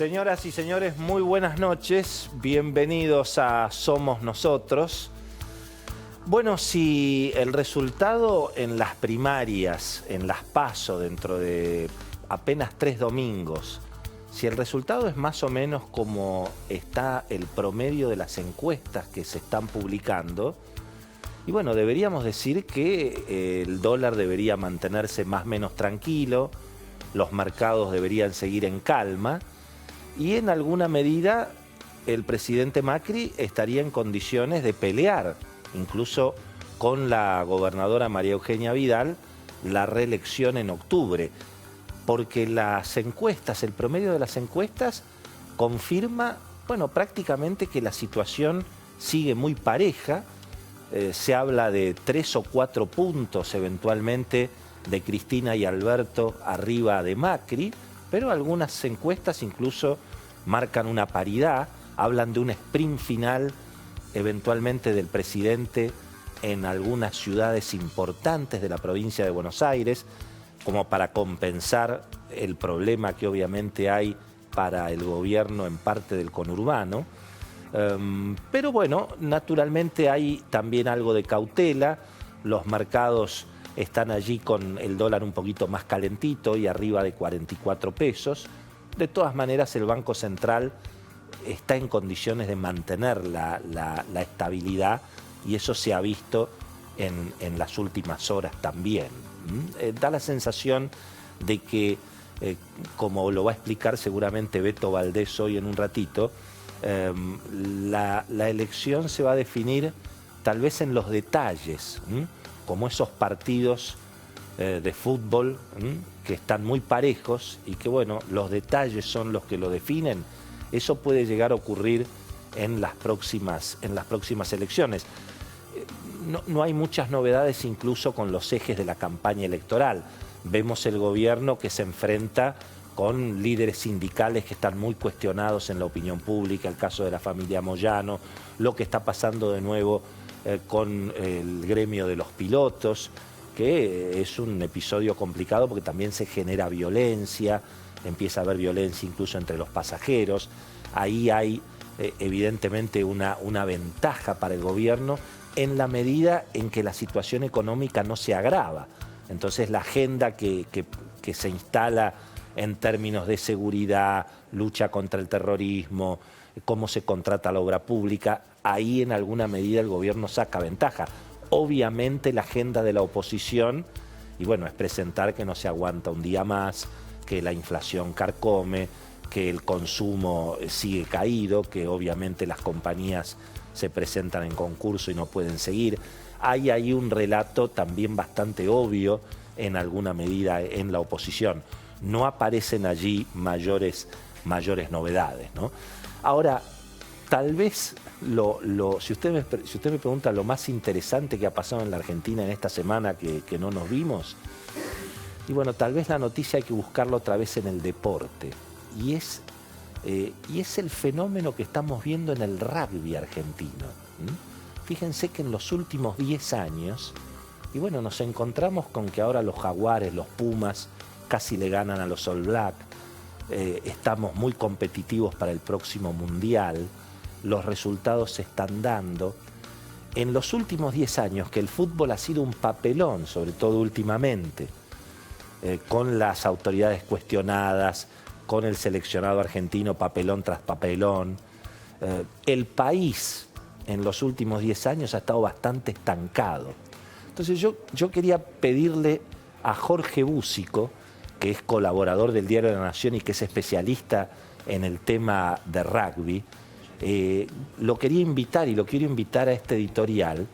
Señoras y señores, muy buenas noches. Bienvenidos a Somos Nosotros. Bueno, si el resultado en las primarias, en las PASO, dentro de apenas 3 domingos, si el resultado es más o menos como está el promedio de las encuestas que se están publicando, y bueno, deberíamos decir que el dólar debería mantenerse más o menos tranquilo, los mercados deberían seguir en calma, y en alguna medida el presidente Macri estaría en condiciones de pelear, incluso con la gobernadora María Eugenia Vidal, la reelección en octubre, porque las encuestas, el promedio de las encuestas confirma, bueno, prácticamente que la situación sigue muy pareja. Se habla de 3 o 4 puntos eventualmente de Cristina y Alberto arriba de Macri, pero algunas encuestas incluso marcan una paridad, hablan de un sprint final eventualmente del presidente en algunas ciudades importantes de la provincia de Buenos Aires, como para compensar el problema que obviamente hay para el gobierno en parte del conurbano. Pero bueno, naturalmente hay también algo de cautela, los mercados están allí con el dólar un poquito más calentito y arriba de 44 pesos. De todas maneras, el Banco Central está en condiciones de mantener la estabilidad y eso se ha visto en las últimas horas también. Da la sensación de que, como lo va a explicar seguramente Beto Valdés hoy en un ratito, la elección se va a definir tal vez en los detalles, como esos partidos de fútbol que están muy parejos y que, bueno, los detalles son los que lo definen. Eso puede llegar a ocurrir en las próximas elecciones. No hay muchas novedades incluso con los ejes de la campaña electoral. Vemos el gobierno que se enfrenta con líderes sindicales que están muy cuestionados en la opinión pública, el caso de la familia Moyano, lo que está pasando de nuevo con el gremio de los pilotos, que es un episodio complicado porque también se genera violencia, empieza a haber violencia incluso entre los pasajeros. Ahí hay evidentemente una ventaja para el gobierno en la medida en que la situación económica no se agrava. Entonces la agenda que se instala en términos de seguridad, lucha contra el terrorismo, cómo se contrata la obra pública, ahí en alguna medida el gobierno saca ventaja. Obviamente la agenda de la oposición, y bueno, es presentar que no se aguanta un día más, que la inflación carcome, que el consumo sigue caído, que obviamente las compañías se presentan en concurso y no pueden seguir. Hay ahí un relato también bastante obvio en alguna medida en la oposición. No aparecen allí mayores novedades, ¿no? Ahora, tal vez, si usted me pregunta lo más interesante que ha pasado en la Argentina en esta semana que no nos vimos, y bueno, tal vez la noticia hay que buscarla otra vez en el deporte, y es el fenómeno que estamos viendo en el rugby argentino. Fíjense que en los últimos 10 años, y bueno, nos encontramos con que ahora los Jaguares, los Pumas, casi le ganan a los All Black, estamos muy competitivos para el próximo Mundial, los resultados se están dando. En los últimos 10 años que el fútbol ha sido un papelón, sobre todo últimamente, con las autoridades cuestionadas, con el seleccionado argentino papelón tras papelón, el país en los últimos 10 años ha estado bastante estancado. Entonces yo quería pedirle a Jorge Búsico, que es colaborador del Diario de la Nación y que es especialista en el tema de rugby, lo quería invitar y lo quiero invitar a este editorial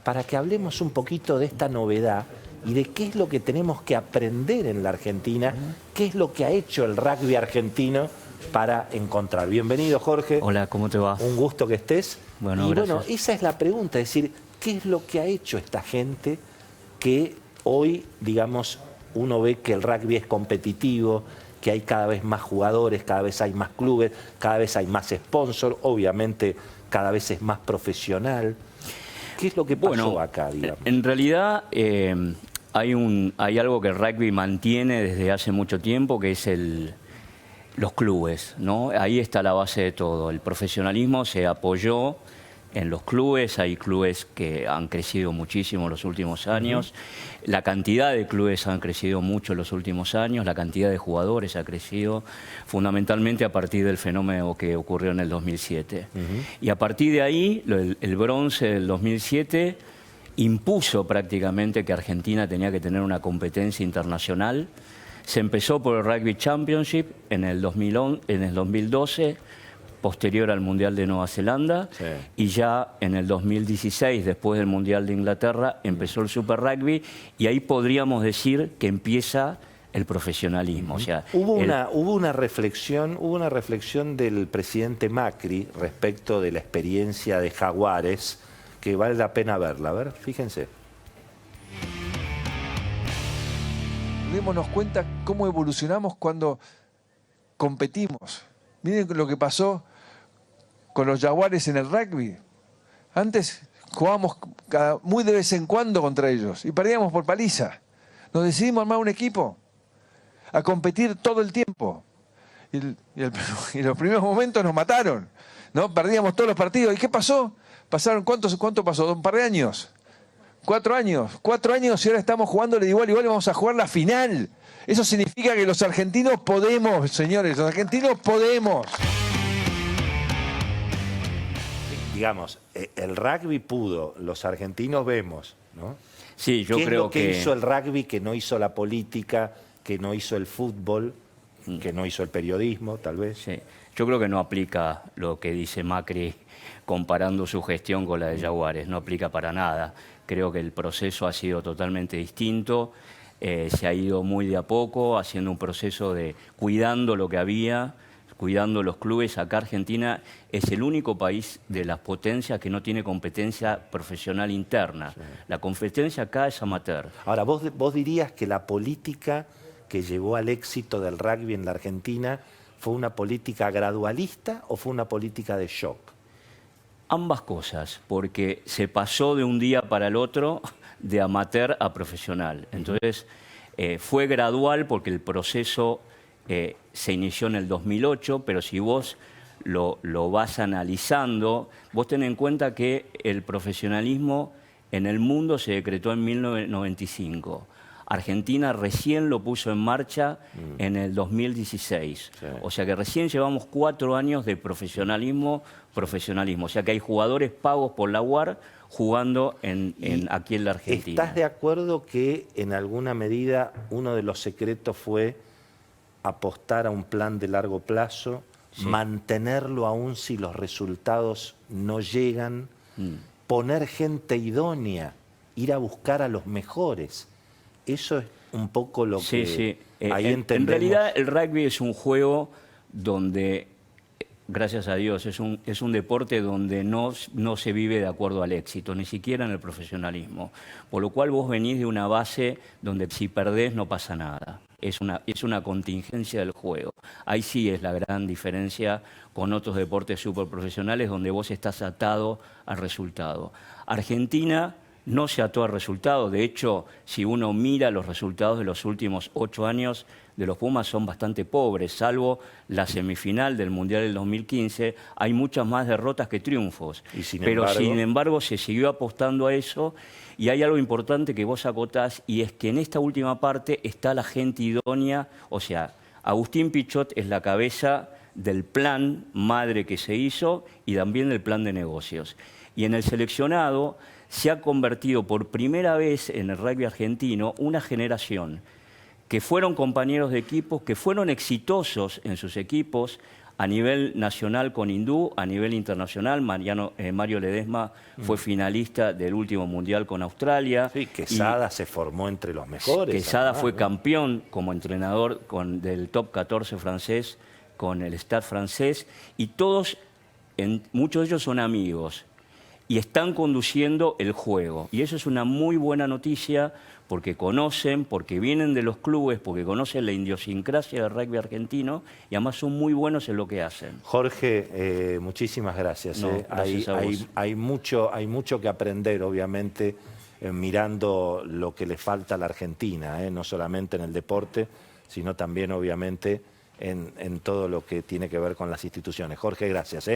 para que hablemos un poquito de esta novedad y de qué es lo que tenemos que aprender en la Argentina, qué es lo que ha hecho el rugby argentino para encontrar. Bienvenido, Jorge. Hola, ¿cómo te va? Un gusto que estés. Bueno, y gracias. bueno, esa es la pregunta, es decir, ¿qué es lo que ha hecho esta gente que hoy, digamos, uno ve que el rugby es competitivo, que hay cada vez más jugadores, cada vez hay más clubes, cada vez hay más sponsors, obviamente cada vez es más profesional? ¿Qué es lo que pasó acá, digamos? En realidad hay algo que el rugby mantiene desde hace mucho tiempo, que es Los clubes, ¿no? Ahí está la base de todo. El profesionalismo se apoyó en los clubes, hay clubes que han crecido muchísimo en los últimos años, la cantidad de clubes han crecido mucho en los últimos años, la cantidad de jugadores ha crecido fundamentalmente a partir del fenómeno que ocurrió en el 2007. Y a partir de ahí, el bronce del 2007 impuso prácticamente que Argentina tenía que tener una competencia internacional. Se empezó por el Rugby Championship en el 2012, posterior al Mundial de Nueva Zelanda, sí. Y ya en el 2016, después del Mundial de Inglaterra, empezó el Super Rugby y ahí podríamos decir que empieza el profesionalismo. O sea, hubo una reflexión del presidente Macri respecto de la experiencia de Jaguares que vale la pena verla. A ver, fíjense. Démonos cuenta cómo evolucionamos cuando competimos. Miren lo que pasó con los Jaguares en el rugby. Antes jugábamos muy de vez en cuando contra ellos y perdíamos por paliza. Nos decidimos armar un equipo, a competir todo el tiempo. Y los primeros momentos nos mataron, ¿no? Perdíamos todos los partidos. ¿Y qué pasó? ¿Cuánto pasó? ¿Un par de años? 4 años. 4 años y ahora estamos jugándole de igual a igual y vamos a jugar la final. Eso significa que los argentinos podemos, señores, los argentinos podemos. Digamos, el rugby pudo, los argentinos vemos, ¿no? Sí, yo creo que... ¿Qué hizo el rugby que no hizo la política, que no hizo el fútbol, que no hizo el periodismo, tal vez? Sí, yo creo que no aplica lo que dice Macri comparando su gestión con la de Jaguares, no aplica para nada. Creo que el proceso ha sido totalmente distinto. Se ha ido muy de a poco, haciendo un proceso de cuidando lo que había, cuidando los clubes. Acá Argentina es el único país de las potencias que no tiene competencia profesional interna. Sí. La competencia acá es amateur. Ahora, ¿vos dirías que la política que llevó al éxito del rugby en la Argentina fue una política gradualista o fue una política de shock? Ambas cosas, porque se pasó de un día para el otro de amateur a profesional. Entonces, fue gradual porque el proceso se inició en el 2008, pero si vos lo vas analizando, vos ten en cuenta que el profesionalismo en el mundo se decretó en 1995. Argentina recién lo puso en marcha en el 2016. Sí. O sea que recién llevamos 4 años de profesionalismo. O sea que hay jugadores pagos por la UAR jugando aquí en la Argentina. ¿Estás de acuerdo que en alguna medida uno de los secretos fue apostar a un plan de largo plazo, sí, mantenerlo aún si los resultados no llegan, poner gente idónea, ir a buscar a los mejores? Eso es un poco lo que sí. Ahí entendemos. En realidad el rugby es un juego donde, gracias a Dios, es un deporte donde no se vive de acuerdo al éxito, ni siquiera en el profesionalismo. Por lo cual vos venís de una base donde si perdés no pasa nada. Es una contingencia del juego. Ahí sí es la gran diferencia con otros deportes superprofesionales donde vos estás atado al resultado. Argentina no se ató al resultado. De hecho, si uno mira los resultados de los últimos 8 años de los Pumas son bastante pobres, salvo la semifinal del Mundial del 2015, hay muchas más derrotas que triunfos. Sin embargo se siguió apostando a eso y hay algo importante que vos acotás y es que en esta última parte está la gente idónea, o sea, Agustín Pichot es la cabeza del plan madre que se hizo y también del plan de negocios. Y en el seleccionado se ha convertido por primera vez en el rugby argentino una generación que fueron compañeros de equipos, que fueron exitosos en sus equipos a nivel nacional con Hindú, a nivel internacional. Mario Ledesma fue finalista del último Mundial con Australia. Sí, Quesada se formó entre los mejores. Quesada fue campeón como entrenador del top 14 francés con el Stade francés y muchos de ellos son amigos y están conduciendo el juego. Y eso es una muy buena noticia porque conocen, porque vienen de los clubes, porque conocen la idiosincrasia del rugby argentino y además son muy buenos en lo que hacen. Jorge, muchísimas gracias. Gracias a vos. Hay mucho que aprender, obviamente, mirando lo que le falta a la Argentina, no solamente en el deporte, sino también, obviamente, en todo lo que tiene que ver con las instituciones. Jorge, gracias.